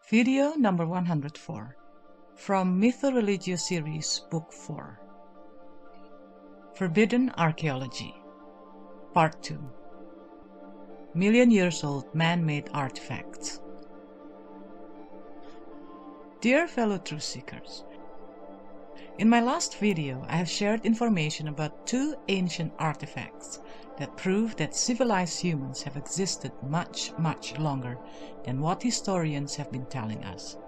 Video number 104 from MythoReligio series, Book 4. Forbidden Archaeology, Part 2. Million-years-old man-made artifacts. Dear fellow truth seekers, in my last video I have shared information about two ancient artifacts that prove that civilized humans have existed much longer than what historians have been telling us.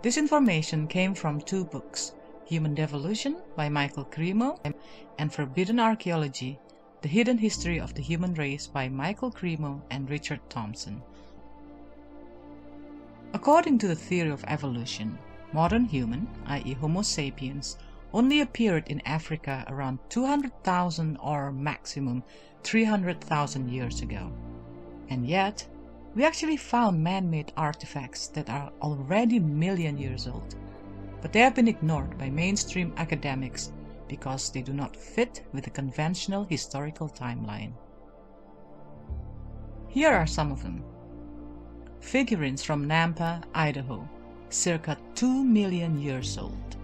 This information came from two books, Human Devolution by Michael Cremo and Forbidden Archaeology, The Hidden History of the Human Race by Michael Cremo and Richard Thompson. According to the theory of evolution, modern human, i.e. Homo sapiens, only appeared in Africa around 200,000 or maximum 300,000 years ago. And yet, we actually found man-made artifacts that are already million years old, but they have been ignored by mainstream academics because they do not fit with the conventional historical timeline. Here are some of them. Figurines from Nampa, Idaho, circa 2 million years old.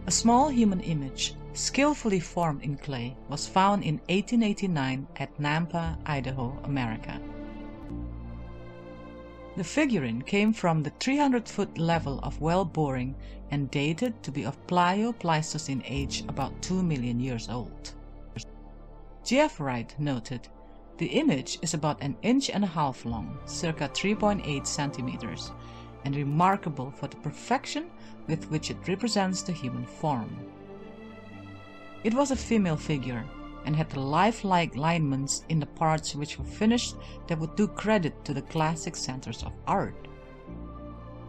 A small human image, skillfully formed in clay, was found in 1889 at Nampa, Idaho, America. The figurine came from the 300-foot level of well boring and dated to be of Plio-Pleistocene age, about 2 million years old. G.F. Wright noted, "The image is about 1.5 inches long, circa 3.8 centimeters, and remarkable for the perfection with which it represents the human form." It was a female figure and had the lifelike lineaments in the parts which were finished that would do credit to the classic centers of art.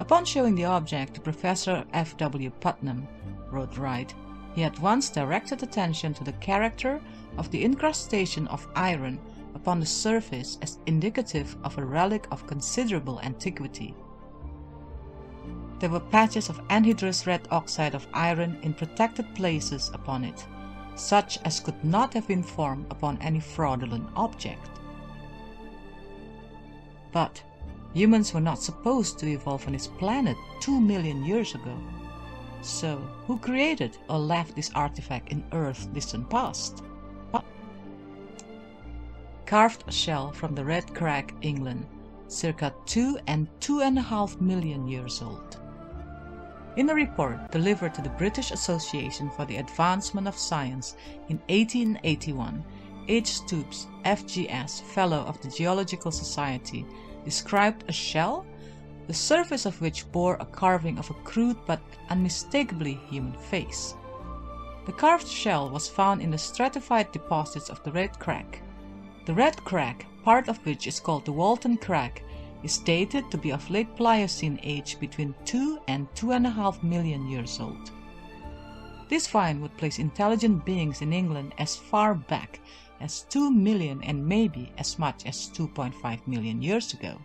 Upon showing the object to Professor F.W. Putnam, wrote Wright, he at once directed attention to the character of the incrustation of iron upon the surface as indicative of a relic of considerable antiquity. There were patches of anhydrous red oxide of iron in protected places upon it, such as could not have been formed upon any fraudulent object. But humans were not supposed to evolve on this planet 2 million years ago. So, who created or left this artifact in Earth's distant past? Carved shell from the Red Crag, England, circa 2 and 2.5 million years old. In a report delivered to the British Association for the Advancement of Science in 1881, H. Stoops, FGS, Fellow of the Geological Society, described a shell, the surface of which bore a carving of a crude but unmistakably human face. The carved shell was found in the stratified deposits of the Red Crag. The Red Crag, part of which is called the Walton Crag, is dated to be of late Pliocene age between 2 and 2.5 million years old. This find would place intelligent beings in England as far back as 2 million and maybe as much as 2.5 million years ago.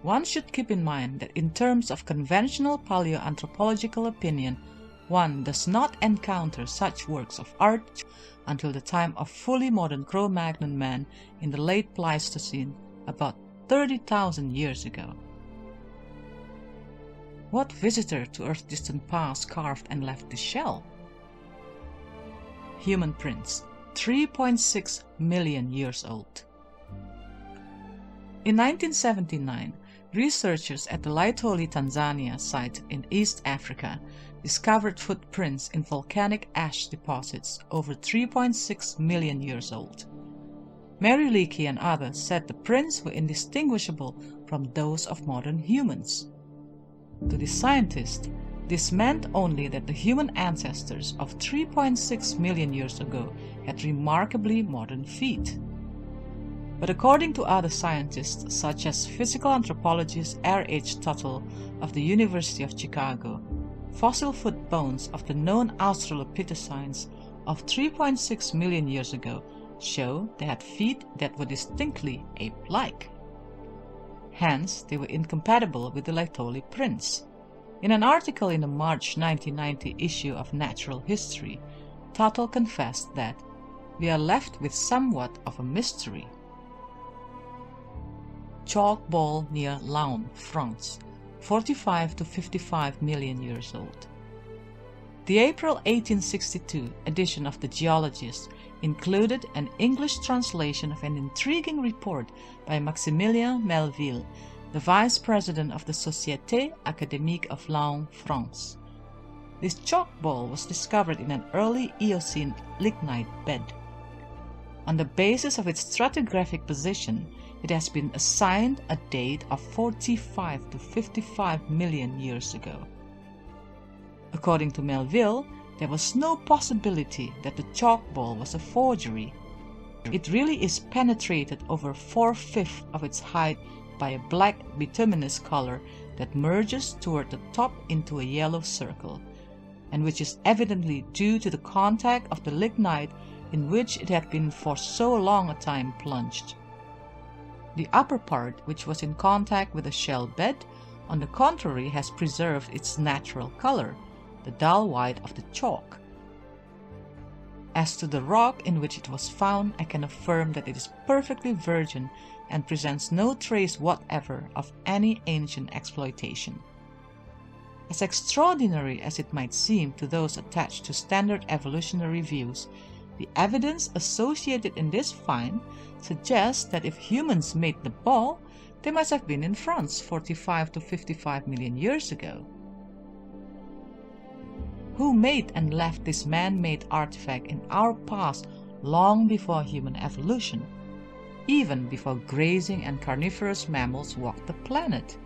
One should keep in mind that in terms of conventional paleoanthropological opinion, one does not encounter such works of art until the time of fully modern Cro-Magnon man in the late Pleistocene, about 30,000 years ago. What visitor to Earth's distant past carved and left the shell? Human prints, 3.6 million years old. In 1979, researchers at the Laetoli, Tanzania site in East Africa discovered footprints in volcanic ash deposits over 3.6 million years old. Mary Leakey and others said the prints were indistinguishable from those of modern humans. To the scientist, this meant only that the human ancestors of 3.6 million years ago had remarkably modern feet. But according to other scientists, such as physical anthropologist R. H. Tuttle of the University of Chicago, fossil foot bones of the known Australopithecines of 3.6 million years ago show they had feet that were distinctly ape-like. Hence, they were incompatible with the Laetoli prints. In an article in the March 1990 issue of Natural History, Tuttle confessed that we are left with somewhat of a mystery. chalk ball near Laon, France, 45 to 55 million years old. The April 1862 edition of the Geologist included an English translation of an intriguing report by Maximilien Melville, the vice president of the Société Académique of Laon, France. This chalk ball was discovered in an early Eocene lignite bed. On the basis of its stratigraphic position, it has been assigned a date of 45 to 55 million years ago. According to Melville, there was no possibility that the chalk ball was a forgery. It really is penetrated over 4/5 of its height by a black bituminous color that merges toward the top into a yellow circle, and which is evidently due to the contact of the lignite in which it had been for so long a time plunged. The upper part, which was in contact with the shell bed, on the contrary has preserved its natural color, the dull white of the chalk. As to the rock in which it was found, I can affirm that it is perfectly virgin and presents no trace whatever of any ancient exploitation. As extraordinary as it might seem to those attached to standard evolutionary views, the evidence associated in this find suggests that if humans made the ball, they must have been in France 45 to 55 million years ago. Who made and left this man-made artifact in our past long before human evolution, even before grazing and carnivorous mammals walked the planet?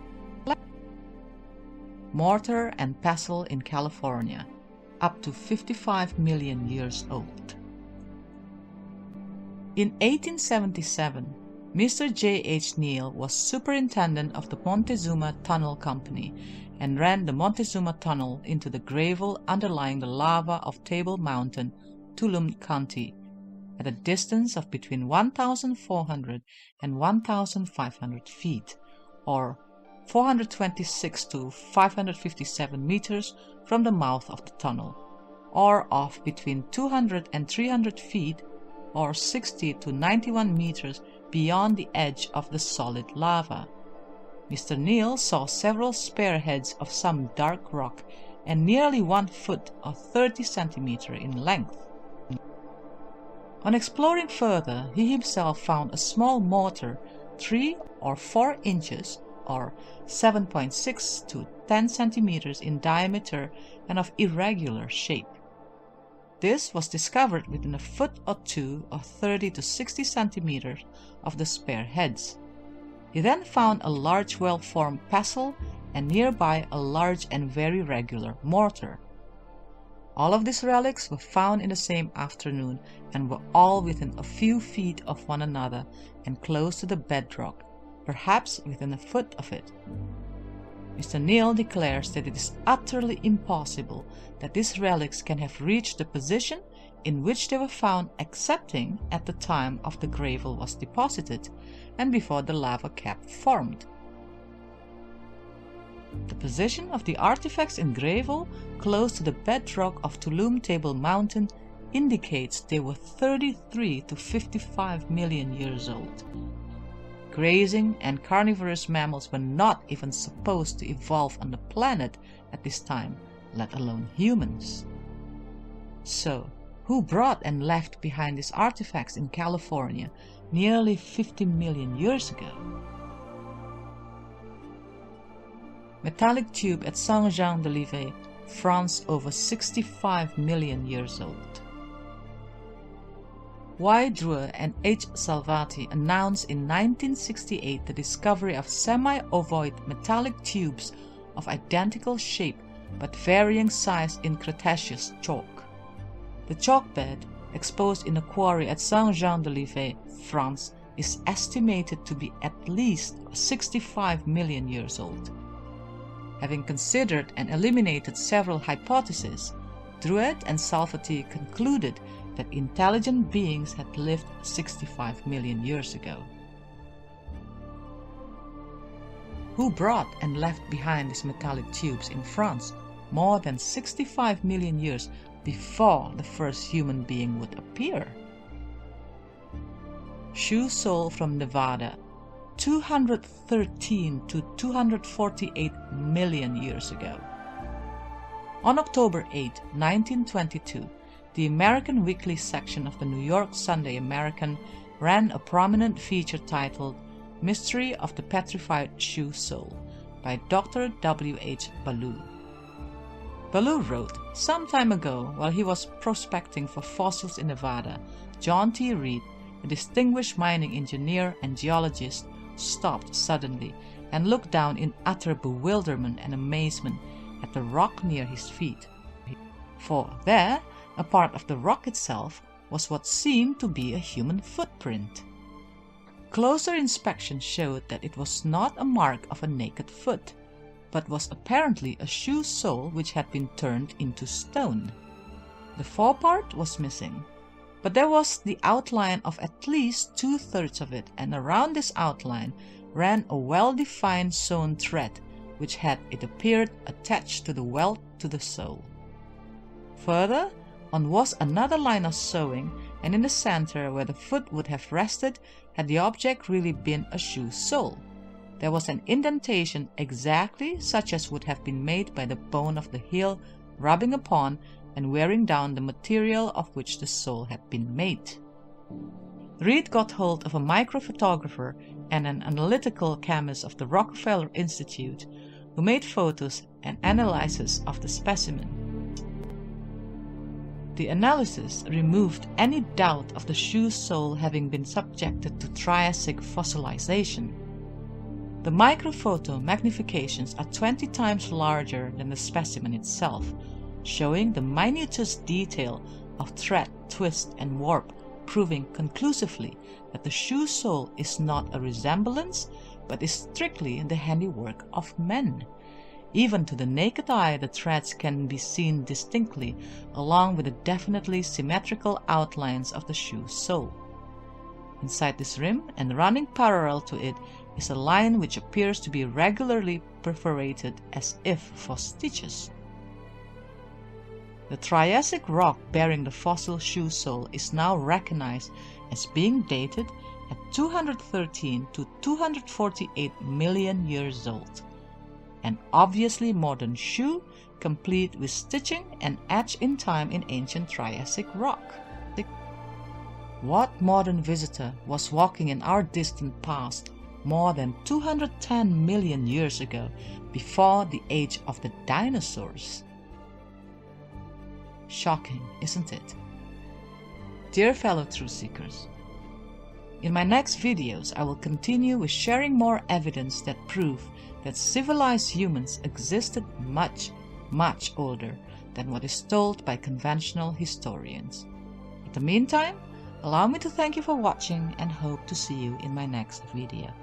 Mortar and pestle in California, up to 55 million years old. In 1877, Mr. J. H. Neal was superintendent of the Montezuma Tunnel Company and ran the Montezuma Tunnel into the gravel underlying the lava of Table Mountain, Tulum County, at a distance of between 1,400 and 1,500 feet, or 426 to 557 meters from the mouth of the tunnel, or of between 200 and 300 feet, or 60 to 91 meters beyond the edge of the solid lava. Mr. Neal saw several spearheads of some dark rock and nearly 1 foot or 30 centimeters in length. On exploring further, he himself found a small mortar 3 or 4 inches or 7.6 to 10 centimeters in diameter and of irregular shape. This was discovered within a foot or 2 or 30 to 60 centimeters of the spearheads. He then found a large well-formed pestle and nearby a large and very regular mortar. All of these relics were found in the same afternoon and were all within a few feet of one another and close to the bedrock, perhaps within a foot of it. Mr. Neal declares that it is utterly impossible that these relics can have reached the position in which they were found excepting at the time of the gravel was deposited and before the lava cap formed. The position of the artifacts in gravel close to the bedrock of Tulum Table Mountain indicates they were 33 to 55 million years old. Grazing and carnivorous mammals were not even supposed to evolve on the planet at this time, let alone humans. So, who brought and left behind these artifacts in California nearly 50 million years ago? Metallic tube at Saint-Jean-de-Livet, France, over 65 million years old. Y. Drewer and H. Salvati announced in 1968 the discovery of semi-ovoid metallic tubes of identical shape but varying size in Cretaceous chalk. The chalk bed, exposed in a quarry at Saint-Jean-de-Livet, France, is estimated to be at least 65 million years old. Having considered and eliminated several hypotheses, Drouet and Salvati concluded that intelligent beings had lived 65 million years ago. Who brought and left behind these metallic tubes in France more than 65 million years before the first human being would appear? Shoe sole from Nevada, 213 to 248 million years ago. On October 8, 1922, the American Weekly section of the New York Sunday American ran a prominent feature titled Mystery of the Petrified Shoe Sole by Dr. W. H. Ballou. Ballou wrote, "Some time ago, while he was prospecting for fossils in Nevada, John T. Reed, a distinguished mining engineer and geologist, stopped suddenly and looked down in utter bewilderment and amazement at the rock near his feet. For there, a part of the rock itself, was what seemed to be a human footprint. Closer inspection showed that it was not a mark of a naked foot, but was apparently a shoe sole which had been turned into stone. The forepart was missing, but there was the outline of at least 2/3 of it, and around this outline ran a well-defined sewn thread which had, it appeared, attached to the welt to the sole. Further on was another line of sewing, and in the center, where the foot would have rested had the object really been a shoe sole, there was an indentation exactly such as would have been made by the bone of the heel rubbing upon and wearing down the material of which the sole had been made." Reed got hold of a microphotographer and an analytical chemist of the Rockefeller Institute, who made photos and analyses of the specimen. The analysis removed any doubt of the shoe sole having been subjected to Triassic fossilization. The microphoto magnifications are 20 times larger than the specimen itself, showing the minutest detail of thread, twist, and warp, proving conclusively that the shoe sole is not a resemblance, but is strictly the handiwork of men. Even to the naked eye, the threads can be seen distinctly, along with the definitely symmetrical outlines of the shoe sole. Inside this rim, and running parallel to it, is a line which appears to be regularly perforated as if for stitches. The Triassic rock bearing the fossil shoe sole is now recognized as being dated at 213 to 248 million years old. An obviously modern shoe, complete with stitching and etched in time in ancient Triassic rock. What modern visitor was walking in our distant past more than 210 million years ago, before the age of the dinosaurs? Shocking, isn't it? Dear fellow truth seekers, in my next videos I will continue with sharing more evidence that prove that civilized humans existed much, much older than what is told by conventional historians. In the meantime, allow me to thank you for watching and hope to see you in my next video.